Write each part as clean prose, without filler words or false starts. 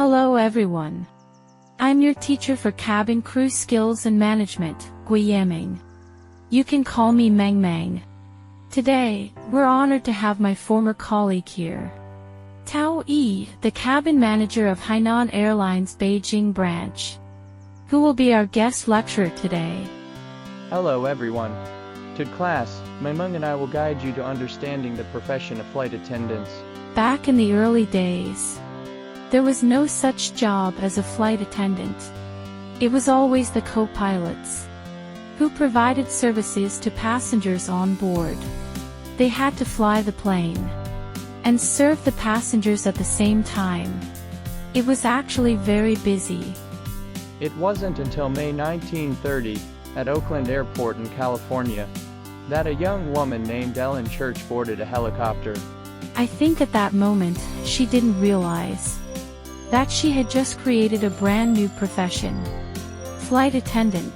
Hello everyone. I'm your teacher for cabin crew skills and management, Gui Yaming. You can call me Meng Meng. Today, we're honored to have my former colleague here, Tao Yi, the cabin manager of Hainan Airlines Beijing branch, who will be our guest lecturer today. Hello everyone. To class, Meng and I will guide you to understanding the profession of flight attendants. Back in the early days, there was no such job as a flight attendant. It was always the co-pilots who provided services to passengers on board. They had to fly the plane and serve the passengers at the same time. It was actually very busy. It wasn't until May 1930, at Oakland Airport in California, that a young woman named Ellen Church boarded a helicopter. I think at that moment, she didn't realize that she had just created a brand new profession, flight attendant.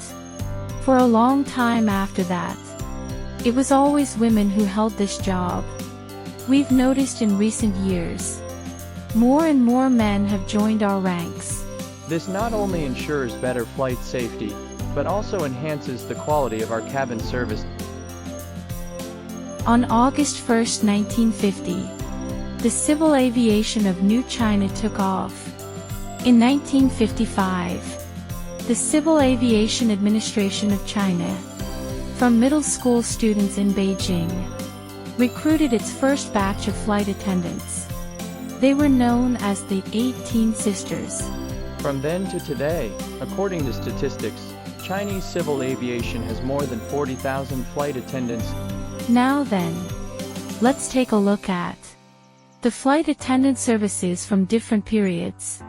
For a long time after that, it was always women who held this job. We've noticed in recent years, more and more men have joined our ranks. This not only ensures better flight safety, but also enhances the quality of our cabin service. On August 1, 1950, the civil aviation of New China took off. In 1955, the Civil Aviation Administration of China, from middle school students in Beijing, recruited its first batch of flight attendants. They were known as the 18 Sisters. From then to today, according to statistics, Chinese civil aviation has more than 40,000 flight attendants. Now then, let's take a look at the flight attendant services from different periods.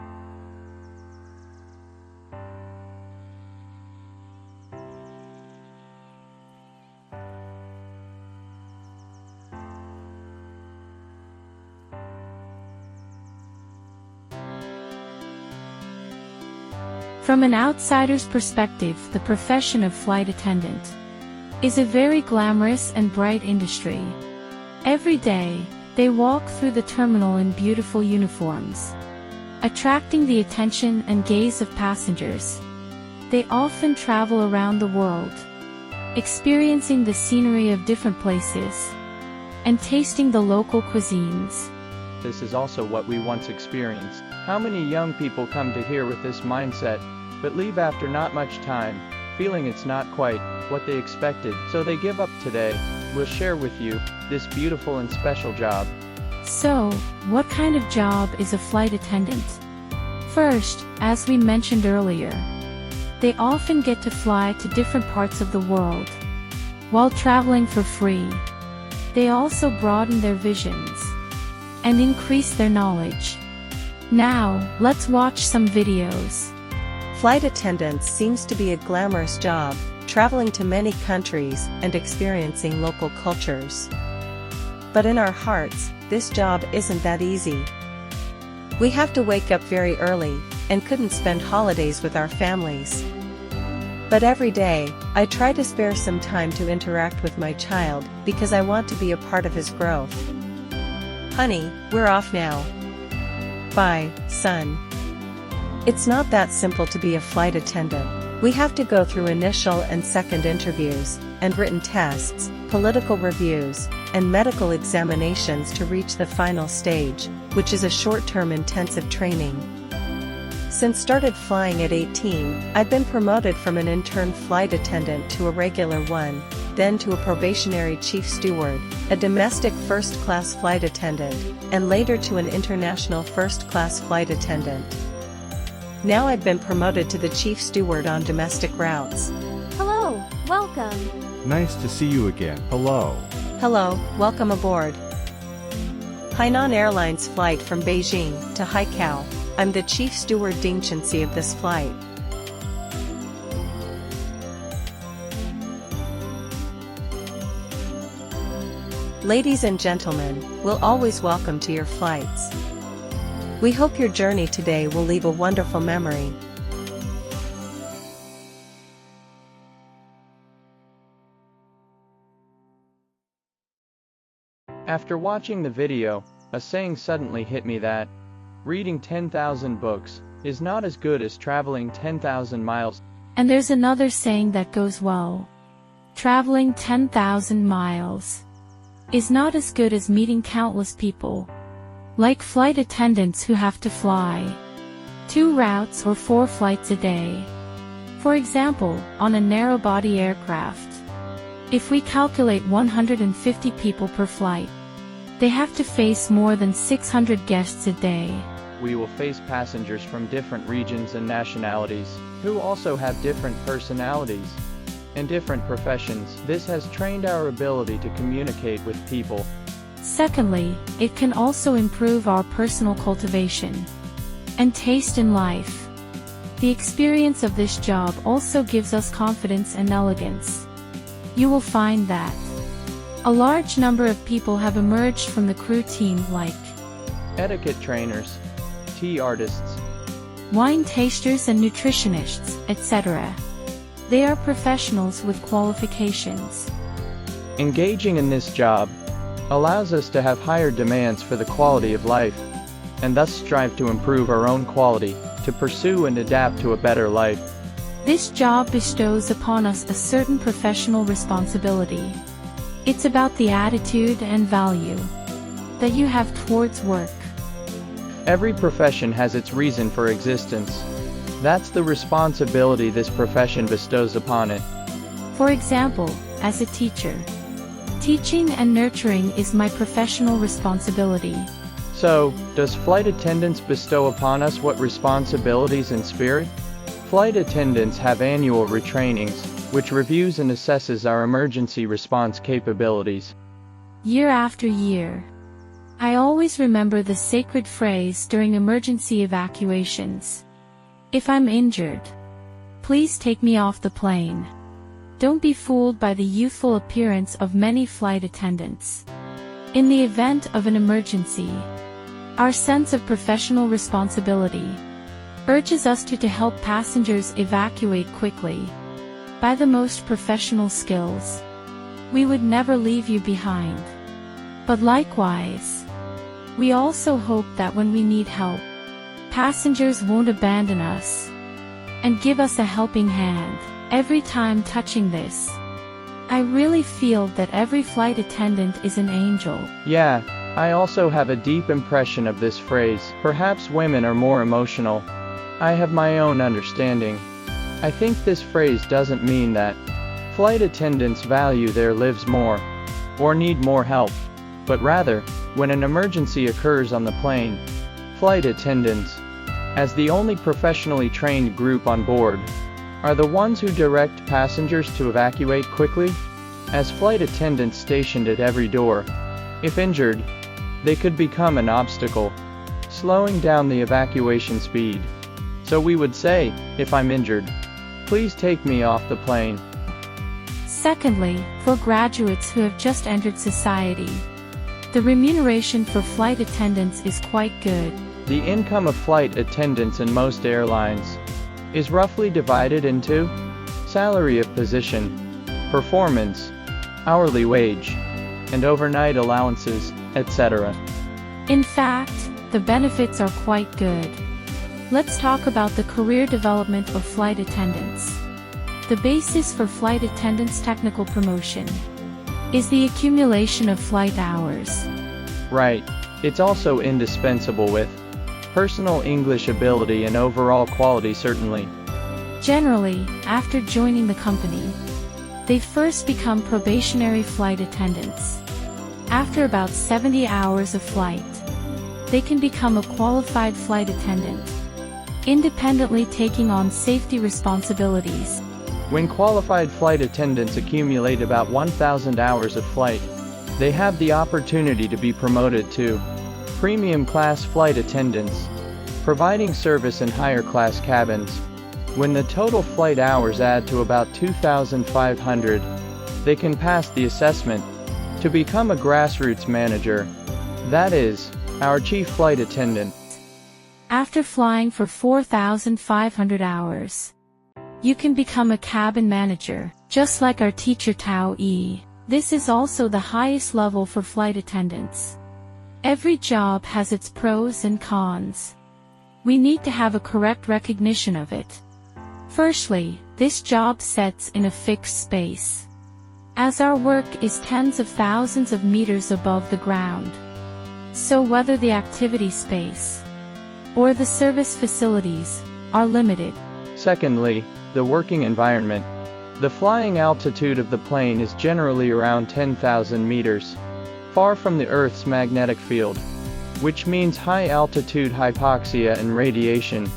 From an outsider's perspective, the profession of flight attendant is a very glamorous and bright industry. Every day, they walk through the terminal in beautiful uniforms, attracting the attention and gaze of passengers. They often travel around the world, experiencing the scenery of different places, and tasting the local cuisines. This is also what we once experienced. How many young people come to here with this mindset, but leave after not much time, feeling it's not quite what they expected, so they give up today. We'll share with you this beautiful and special job. So, what kind of job is a flight attendant? First, as we mentioned earlier, they often get to fly to different parts of the world. While traveling for free, they also broaden their visions and increase their knowledge. Now, let's watch some videos. Flight attendants seems to be a glamorous job, traveling to many countries and experiencing local cultures. But in our hearts, this job isn't that easy. We have to wake up very early, and couldn't spend holidays with our families. But every day, I try to spare some time to interact with my child, because I want to be a part of his growth. Honey, we're off now. Bye, son. It's not that simple to be a flight attendant. We have to go through initial and second interviews, and written tests, political reviews, and medical examinations to reach the final stage, which is a short-term intensive training. Since started flying at 18, I've been promoted from an intern flight attendant to a regular one, then to a probationary chief steward, a domestic first-class flight attendant, and later to an international first-class flight attendant. Now I've been promoted to the chief steward on domestic routes. Hello, welcome. Nice to see you again. Hello. Hello, welcome aboard. Hainan Airlines flight from Beijing to Haikou. I'm the chief steward Dingchensi of this flight. Ladies and gentlemen, we'll always welcome to your flights. We hope your journey today will leave a wonderful memory. After watching the video, a saying suddenly hit me that Reading 10,000 books is not as good as traveling 10,000 miles. And there's another saying that goes well. Traveling 10,000 miles is not as good as meeting countless people, like flight attendants who have to fly 2 routes or 4 flights a day. For example, on a narrow-body aircraft, if we calculate 150 people per flight, they have to face more than 600 guests a day. We will face passengers from different regions and nationalities, who also have different personalities and different professions. This has trained our ability to communicate with people. Secondly, it can also improve our personal cultivation and taste in life. The experience of this job also gives us confidence and elegance. You will find that a large number of people have emerged from the crew team, like etiquette trainers, tea artists, wine tasters and nutritionists, etc. They are professionals with qualifications. Engaging in this job allows us to have higher demands for the quality of life, and thus strive to improve our own quality, to pursue and adapt to a better life. This job bestows upon us a certain professional responsibility. It's about the attitude and value that you have towards work. Every profession has its reason for existence. That's the responsibility this profession bestows upon it. For example, as a teacher, teaching and nurturing is my professional responsibility. So, does flight attendants bestow upon us what responsibilities and spirit? Flight attendants have annual retrainings, which reviews and assesses our emergency response capabilities. Year after year, I always remember the sacred phrase during emergency evacuations. If I'm injured, please take me off the plane. Don't be fooled by the youthful appearance of many flight attendants. In the event of an emergency, our sense of professional responsibility urges us to help passengers evacuate quickly. By the most professional skills, we would never leave you behind. But likewise, we also hope that when we need help, passengers won't abandon us and give us a helping hand. Every time touching this, I really feel that every flight attendant is an angel. Yeah, I also have a deep impression of this phrase. Perhaps women are more emotional. I have my own understanding. I think this phrase doesn't mean that flight attendants value their lives more or need more help, but rather, when an emergency occurs on the plane, flight attendants, as the only professionally trained group on board, are the ones who direct passengers to evacuate quickly. As flight attendants stationed at every door, if injured, they could become an obstacle, slowing down the evacuation speed. So we would say, if I'm injured, please take me off the plane. Secondly, for graduates who have just entered society, the remuneration for flight attendants is quite good. The income of flight attendants in most airlines is roughly divided into salary of position, performance, hourly wage, and overnight allowances, etc. In fact, the benefits are quite good. Let's talk about the career development of flight attendants. The basis for flight attendants' technical promotion is the accumulation of flight hours. Right. It's also indispensable with personal English ability and overall quality, certainly. Generally, after joining the company, they first become probationary flight attendants. After about 70 hours of flight, they can become a qualified flight attendant, independently taking on safety responsibilities. When qualified flight attendants accumulate about 1,000 hours of flight, they have the opportunity to be promoted to premium class flight attendants, providing service in higher class cabins. When the total flight hours add to about 2,500, they can pass the assessment to become a grassroots manager, that is, our chief flight attendant. After flying for 4,500 hours, you can become a cabin manager, just like our teacher Tao E. This is also the highest level for flight attendants. Every job has its pros and cons. we need to have a correct recognition of it. Firstly, this job sets in a fixed space, as our work is tens of thousands of meters above the ground. So whether the activity space or the service facilities are limited. Secondly, the working environment. The flying altitude of the plane is generally around 10,000 meters, far from the Earth's magnetic field, which means high altitude hypoxia and radiation.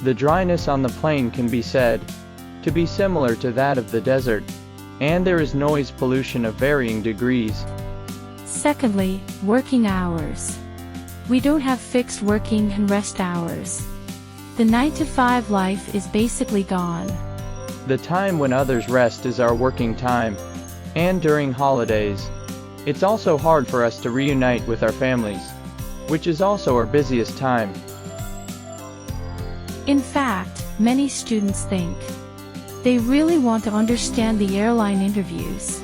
The dryness on the plane can be said to be similar to that of the desert, and there is noise pollution of varying degrees. Secondly, working hours. We don't have fixed working and rest hours. The 9-to-5 life is basically gone. The time when others rest is our working time, and during holidays. It's also hard for us to reunite with our families, which is also our busiest time. In fact, many students think they really want to understand the airline interviews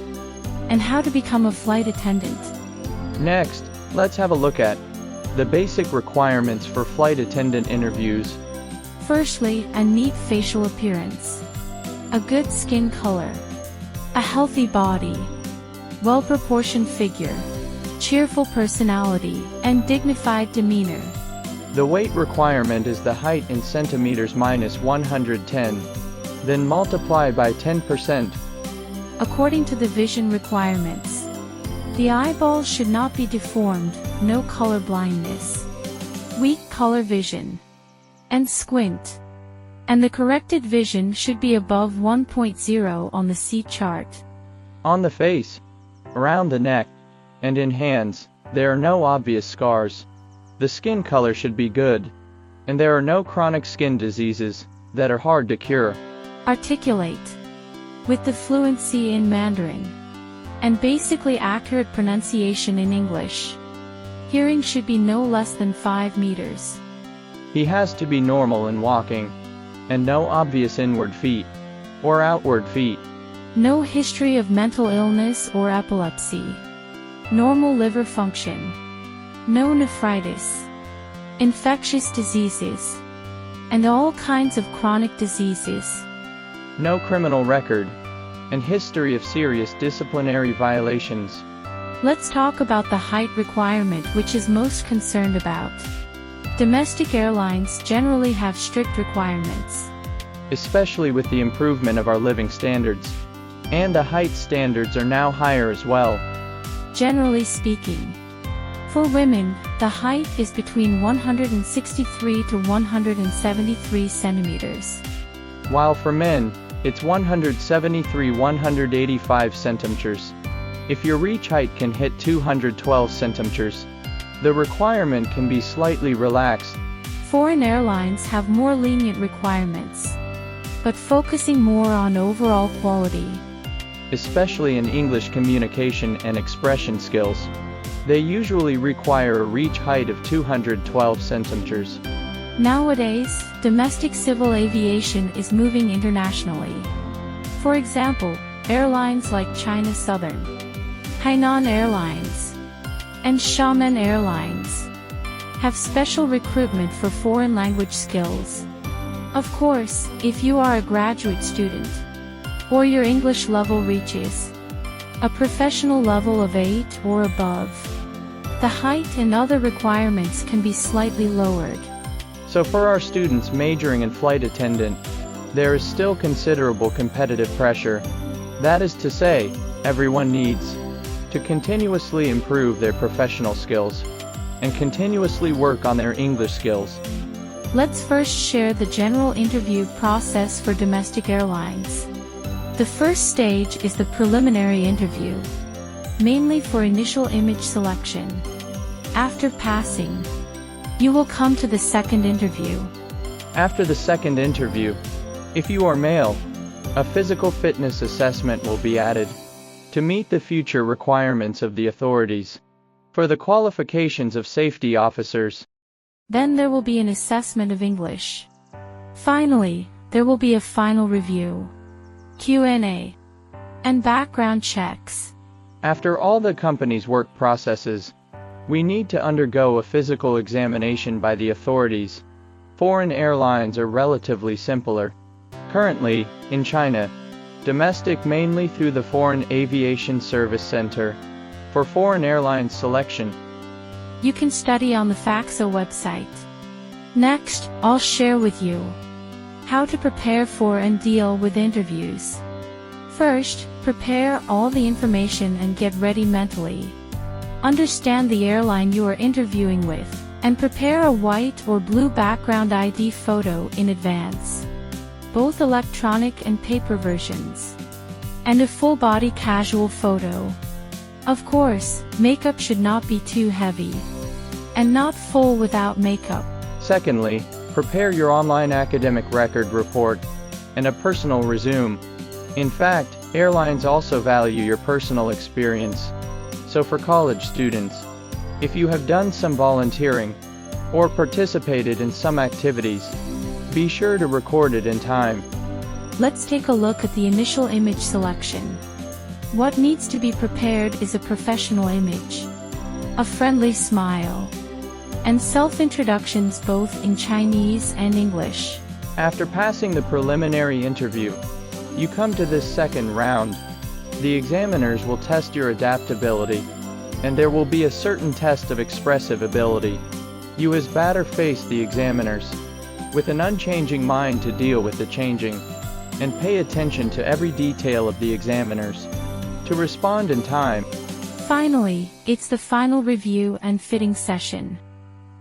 and how to become a flight attendant. Next, let's have a look at the basic requirements for flight attendant interviews. Firstly, a neat facial appearance, a good skin color, a healthy body, well-proportioned figure, cheerful personality, and dignified demeanor. The weight requirement is the height in centimeters minus 110, then multiply by 10%. According to the vision requirements, the eyeballs should not be deformed, no color blindness, weak color vision, and squint. And the corrected vision should be above 1.0 on the C chart. On the face, around the neck, and in hands, there are no obvious scars. The skin color should be good, and there are no chronic skin diseases that are hard to cure. Articulate, with the fluency in Mandarin, and basically accurate pronunciation in English. Hearing should be no less than 5 meters. He has to be normal in walking, and no obvious inward feet, or outward feet. No history of mental illness or epilepsy. Normal liver function. No nephritis. Infectious diseases. And all kinds of chronic diseases. No criminal record, and history of serious disciplinary violations. Let's talk about the height requirement, which is most concerned about. Domestic airlines generally have strict requirements, especially with the improvement of our living standards. And the height standards are now higher as well. Generally speaking, for women, the height is between 163 to 173 centimeters. While for men, it's 173-185 centimeters. If your reach height can hit 212 centimeters, the requirement can be slightly relaxed. Foreign airlines have more lenient requirements, but focusing more on overall quality, especially in English communication and expression skills. They usually require a reach height of 212 centimeters. Nowadays, domestic civil aviation is moving internationally. For example, airlines like China Southern, Hainan Airlines, and Xiamen Airlines have special recruitment for foreign language skills. Of course, if you are a graduate student, or your English level reaches a professional level of 8 or above, the height and other requirements can be slightly lowered. So for our students majoring in flight attendant, there is still considerable competitive pressure. That is to say, everyone needs to continuously improve their professional skills and continuously work on their English skills. Let's first share the general interview process for domestic airlines. The first stage is the preliminary interview, mainly for initial image selection. After passing, you will come to the second interview. After the second interview, if you are male, a physical fitness assessment will be added to meet the future requirements of the authorities for the qualifications of safety officers. Then there will be an assessment of English. Finally, there will be a final review, Q&A, and background checks. After all the company's work processes, we need to undergo a physical examination by the authorities. Foreign airlines are relatively simpler. Currently, in China, domestic mainly through the Foreign Aviation Service Center. For foreign airline selection, you can study on the FAXO website. Next, I'll share with you how to prepare for and deal with interviews. First, prepare all the information and get ready mentally. Understand the airline you are interviewing with, and prepare a white or blue background ID photo in advance, both electronic and paper versions, and a full-body casual photo. Of course, makeup should not be too heavy, and not full without makeup. Secondly, prepare your online academic record report and a personal resume. In fact, airlines also value your personal experience. So for college students, if you have done some volunteering or participated in some activities, be sure to record it in time. Let's take a look at the initial image selection. What needs to be prepared is a professional image, a friendly smile, and self-introductions both in Chinese and English. After passing the preliminary interview, you come to this second round. The examiners will test your adaptability, and there will be a certain test of expressive ability. You as batter face the examiners with an unchanging mind to deal with the changing, and pay attention to every detail of the examiners to respond in time. Finally, it's the final review and fitting session.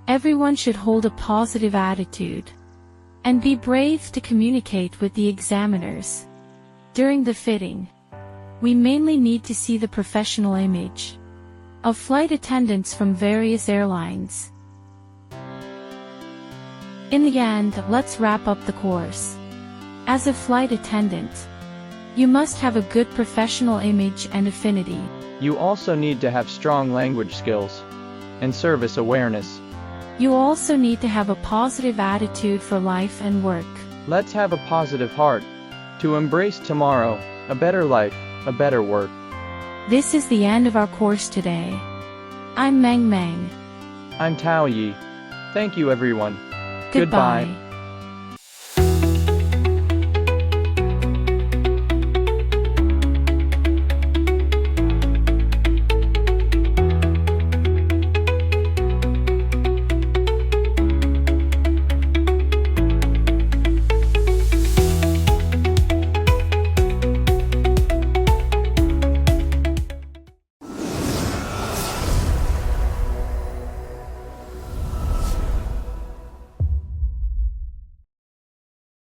Everyone should hold a positive attitude and be brave to communicate with the examiners. During the fitting, we mainly need to see the professional image of flight attendants from various airlines. In the end, let's wrap up the course. As a flight attendant, you must have a good professional image and affinity. You also need to have strong language skills and service awareness. You also need to have a positive attitude for life and work. Let's have a positive heart to embrace tomorrow, a better life, a better work. This is the end of our course today. I'm Meng Meng. I'm Tao Yi. Thank you everyone. Goodbye.